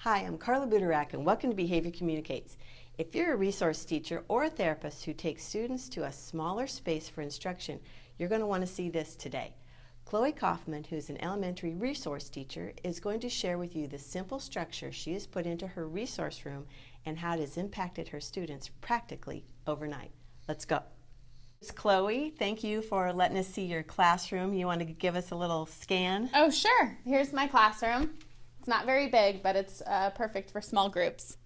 Hi, I'm Carla Butorac, and welcome to Behavior Communicates. If you're a resource teacher or a therapist who takes students to a smaller space for instruction, you're going to want to see this today. Chloe Kaufman, who's an elementary resource teacher, is going to share with you the simple structure she has put into her resource room and how it has impacted her students practically overnight. Let's go. Chloe, thank you for letting us see your classroom. You want to give us a little scan? Oh, sure. Here's my classroom. It's not very big, but it's perfect for small groups.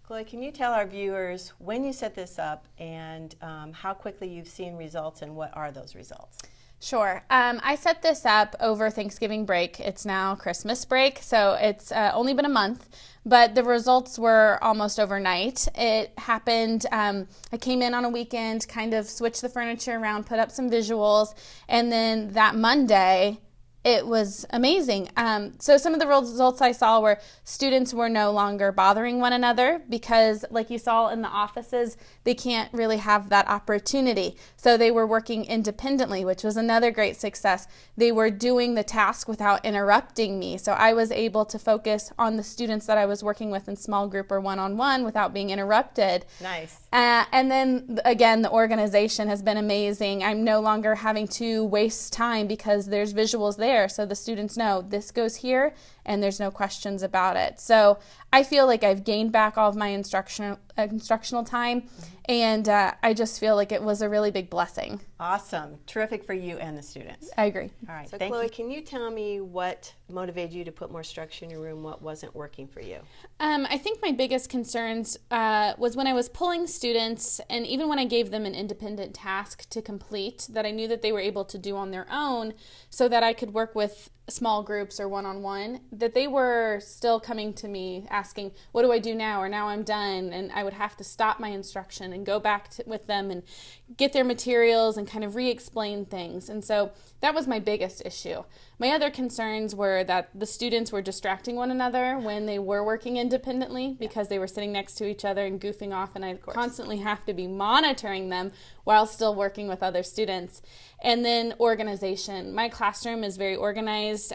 Chloe, can you tell our viewers when you set this up and how quickly you've seen results and what are those results? Sure. I set this up over Thanksgiving break. It's now Christmas break, so it's only been a month, but the results were almost overnight. It happened, I came in on a weekend, kind of switched the furniture around, put up some visuals, and then that Monday, it was amazing. So some of the results I saw were students were no longer bothering one another because, like you saw in the offices, they can't really have that opportunity. So they were working independently, which was another great success. They were doing the task without interrupting me. So I was able to focus on the students that I was working with in small group or one-on-one without being interrupted. Nice. And then, again, the organization has been amazing. I'm no longer having to waste time because there's visuals there. So the students know this goes here and there's no questions about it. So I feel like I've gained back all of my instructional time, and I just feel like it was a really big blessing. Awesome. Terrific for you and the students. I agree. All right. So Chloe, can you tell me what motivated you to put more structure in your room, what wasn't working for you? I think my biggest concerns was when I was pulling students, and even when I gave them an independent task to complete that I knew that they were able to do on their own so that I could work with small groups or one-on-one, that they were still coming to me asking, what do I do now? Or now I'm done. And I would have to stop my instruction and go back with them and get their materials and kind of re-explain things. And so that was my biggest issue. My other concerns were that the students were distracting one another when they were working independently because they were sitting next to each other and goofing off, and I constantly have to be monitoring them while still working with other students. And then organization. My classroom is very organized.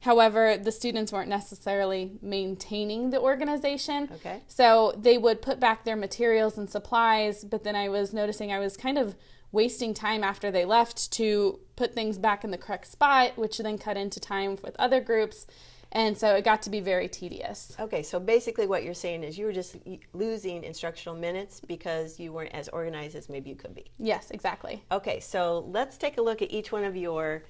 However, the students weren't necessarily maintaining the organization. Okay. So they would put back their materials and supplies, but then I was noticing I was kind of wasting time after they left to put things back in the correct spot, which then cut into time with other groups. And so it got to be very tedious. Okay, so basically what you're saying is you were just losing instructional minutes because you weren't as organized as maybe you could be. Yes, exactly. Okay, so let's take a look at each one of your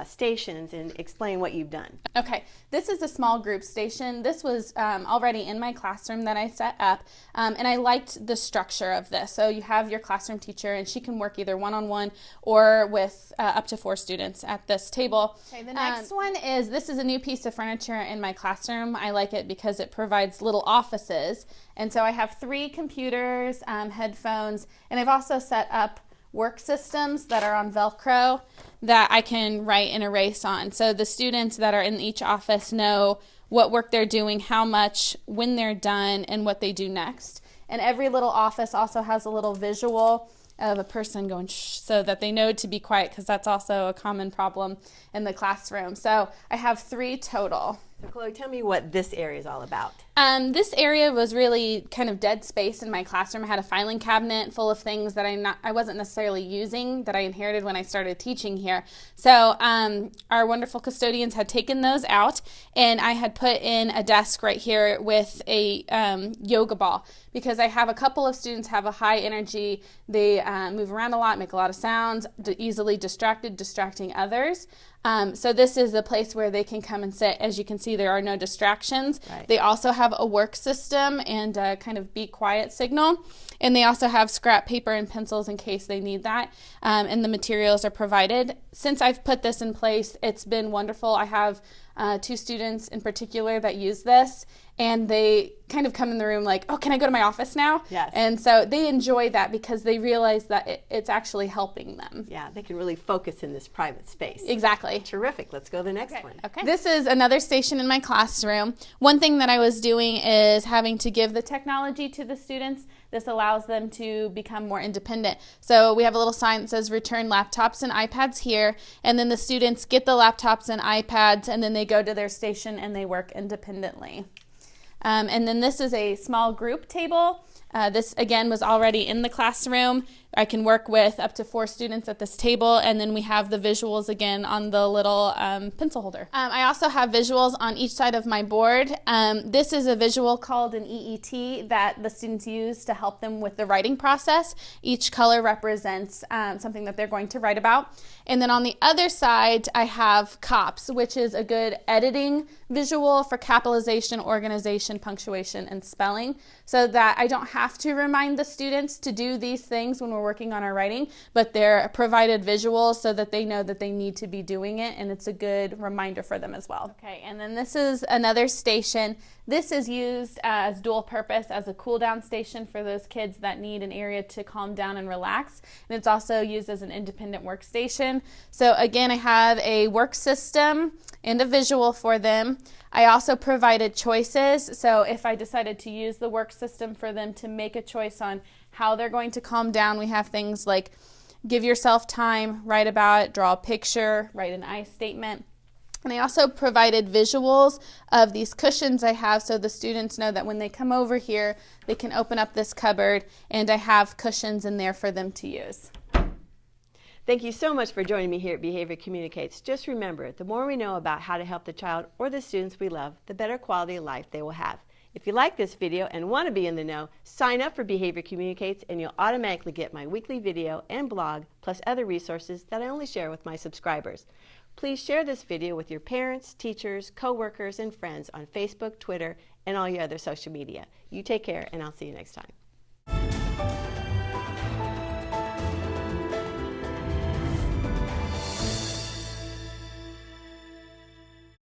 stations and explain what you've done. Okay, this is a small group station. This was already in my classroom that I set up, and I liked the structure of this. So you have your classroom teacher, and she can work either one-on-one or with up to 4 students at this table. Okay, the next one is, this is a new piece of furniture in my classroom. I like it because it provides little offices, and so I have 3 computers, headphones, and I've also set up work systems that are on Velcro that I can write and erase on. So the students that are in each office know what work they're doing, how much, when they're done, and what they do next. And every little office also has a little visual of a person going shh, so that they know to be quiet, because that's also a common problem in the classroom. So I have 3 total. So Chloe, tell me what this area is all about. This area was really kind of dead space in my classroom. I had a filing cabinet full of things that I wasn't necessarily using, that I inherited when I started teaching here. So our wonderful custodians had taken those out, and I had put in a desk right here with a yoga ball, because I have a couple of students have a high energy. They move around a lot, make a lot of sounds, easily distracting others. So this is a place where they can come and sit. As you can see, there are no distractions. Right. They also have a work system and a kind of be quiet signal. And they also have scrap paper and pencils in case they need that. And the materials are provided. Since I've put this in place, it's been wonderful. I have 2 students in particular that use this, and they kind of come in the room like, oh, can I go to my office now? Yes. And so they enjoy that because they realize that it's actually helping them. Yeah, they can really focus in this private space. Exactly. Terrific. Let's go to the next one. Okay. This is another station in my classroom. One thing that I was doing is having to give the technology to the students. This allows them to become more independent. So we have a little sign that says return laptops and iPads here, and then the students get the laptops and iPads, and then they go to their station and they work independently. And then this is a small group table. This again was already in the classroom. I can work with up to 4 students at this table, and then we have the visuals again on the little pencil holder. I also have visuals on each side of my board. This is a visual called an EET that the students use to help them with the writing process. Each color represents something that they're going to write about. And then on the other side, I have COPS, which is a good editing visual for capitalization, organization, punctuation, and spelling, so that I don't have to remind the students to do these things when we're working on our writing, but they're provided visuals so that they know that they need to be doing it, and it's a good reminder for them as well. Okay, and then this is another station. This is used as dual purpose as a cool down station for those kids that need an area to calm down and relax, and it's also used as an independent workstation. So again, I have a work system and a visual for them. I also provided choices, so if I decided to use the work system for them to make a choice on how they're going to calm down, we have things like give yourself time, write about it, draw a picture, write an I statement. And I also provided visuals of these cushions I have so the students know that when they come over here, they can open up this cupboard and I have cushions in there for them to use. Thank you so much for joining me here at Behavior Communicates. Just remember, the more we know about how to help the child or the students we love, the better quality of life they will have. If you like this video and want to be in the know, sign up for Behavior Communicates and you'll automatically get my weekly video and blog, plus other resources that I only share with my subscribers. Please share this video with your parents, teachers, co-workers, and friends on Facebook, Twitter, and all your other social media. You take care, and I'll see you next time.